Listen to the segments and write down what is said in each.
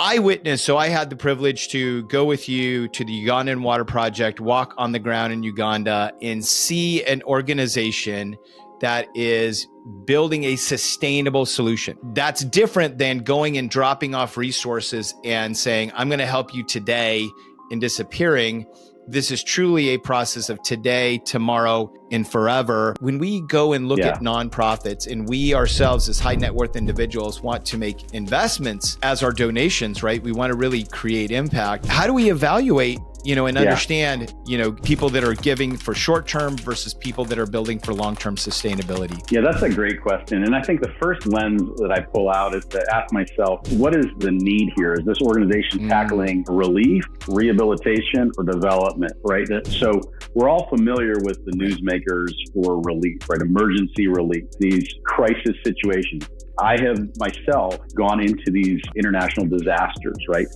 I witnessed, so I had the privilege to go with you to the Ugandan Water Project, walk on the ground in Uganda, and see an organization that is building a sustainable solution. That's different than going and dropping off resources and saying, I'm going to help you today and disappearing. This is truly a process of today, tomorrow, and forever. When we go and look at nonprofits and we ourselves as high net worth individuals want to make investments as our donations, right? We want to really create impact. How do we evaluate, and understand, people that are giving for short term versus people that are building for long-term sustainability? Yeah, that's a great question. And I think the first lens that I pull out is to ask myself, what is the need here? Is this organization tackling relief, rehabilitation, or development, right? So we're all familiar with the newsmakers for relief, right? Emergency relief, these crisis situations. I have myself gone into these international disasters, right?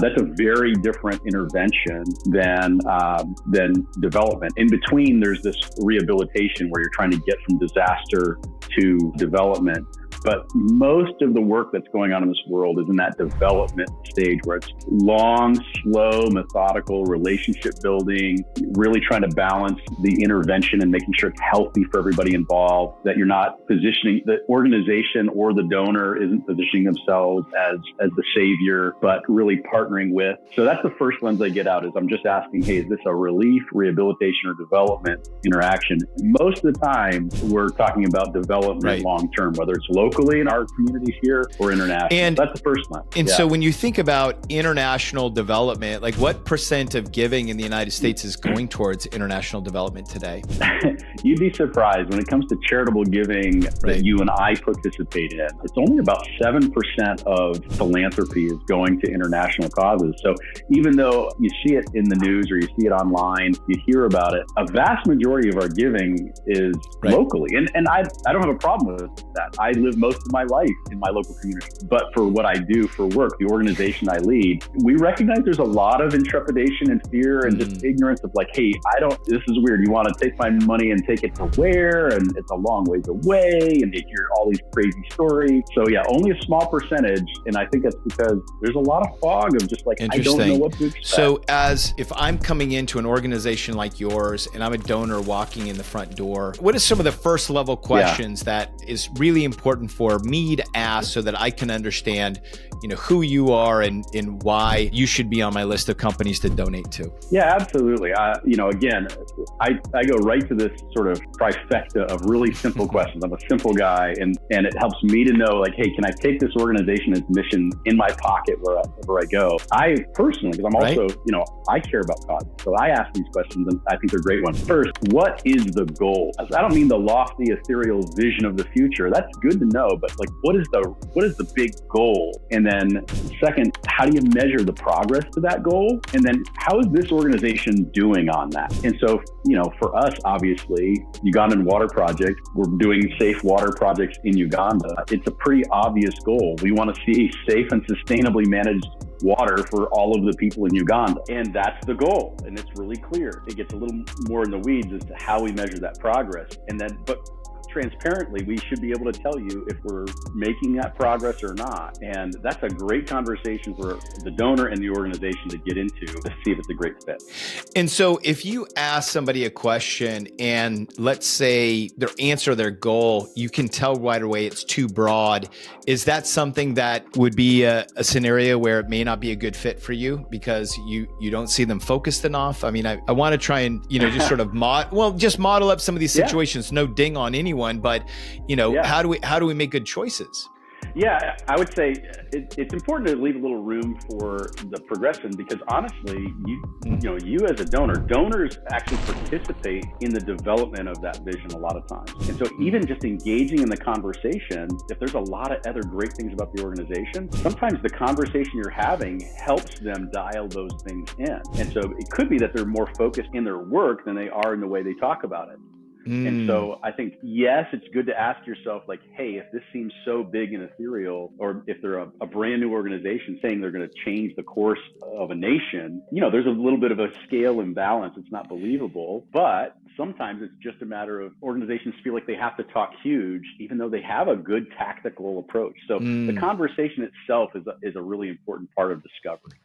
That's a very different intervention than development. In between, there's this rehabilitation where you're trying to get from disaster to development. But most of the work that's going on in this world is in that development stage where it's long, slow, methodical relationship building, really trying to balance the intervention and making sure it's healthy for everybody involved, that you're not positioning, the organization or the donor isn't positioning themselves as the savior, but really partnering with. So that's the first lens I get out is I'm just asking, hey, is this a relief, rehabilitation, or development interaction? Most of the time, we're talking about development long-term, whether it's locally in our communities here or international. And that's the first one. And so when you think about international development, like what % of giving in the United States is going towards international development today? You'd be surprised when it comes to charitable giving that you and I participate in. It's only about 7% of philanthropy is going to international causes. So even though you see it in the news or you see it online, you hear about it, a vast majority of our giving is locally. And I don't have a problem with that. I live most of my life in my local community. But for what I do for work, the organization I lead, we recognize there's a lot of intrepidation and fear and just ignorance of like, hey, this is weird. You want to take my money and take it to where? And it's a long ways away. And you hear all these crazy stories. So yeah, only a small percentage. And I think that's because there's a lot of fog of just like, I don't know what to expect. So if I'm coming into an organization like yours and I'm a donor walking in the front door, what are some of the first level questions that is really important for me to ask so that I can understand, who you are and why you should be on my list of companies to donate to? Yeah, absolutely. Again, I go right to this sort of trifecta of really simple questions. I'm a simple guy and it helps me to know like, hey, can I take this organization's mission in my pocket wherever I go? I personally, because I'm also, I care about causes. So I ask these questions and I think they're great ones. First, what is the goal? I don't mean the lofty, ethereal vision of the future. That's good to know, but like, what is the big goal? And then second, how do you measure the progress to that goal? And then how is this organization doing on that? And so, for us, obviously, Ugandan Water Project, we're doing safe water projects in Uganda. It's a pretty obvious goal. We want to see safe and sustainably managed water for all of the people in Uganda. And that's the goal. And it's really clear. It gets a little more in the weeds as to how we measure that progress. But transparently, we should be able to tell you if we're making that progress or not. And that's a great conversation for the donor and the organization to get into to see if it's a great fit. And so if you ask somebody a question and let's say their goal, you can tell right away it's too broad. Is that something that would be a scenario where it may not be a good fit for you because you don't see them focused enough? I mean, I want to try and, just sort of model up some of these situations, no ding on anyone. But, how do we make good choices? Yeah, I would say it's important to leave a little room for the progression because honestly, you as a donors actually participate in the development of that vision a lot of times. And so even just engaging in the conversation, if there's a lot of other great things about the organization, sometimes the conversation you're having helps them dial those things in. And so it could be that they're more focused in their work than they are in the way they talk about it. And so I think, yes, it's good to ask yourself like, hey, if this seems so big and ethereal, or if they're a brand new organization saying they're going to change the course of a nation, there's a little bit of a scale imbalance. It's not believable. But sometimes it's just a matter of organizations feel like they have to talk huge, even though they have a good tactical approach. So the conversation itself is a really important part of discovery.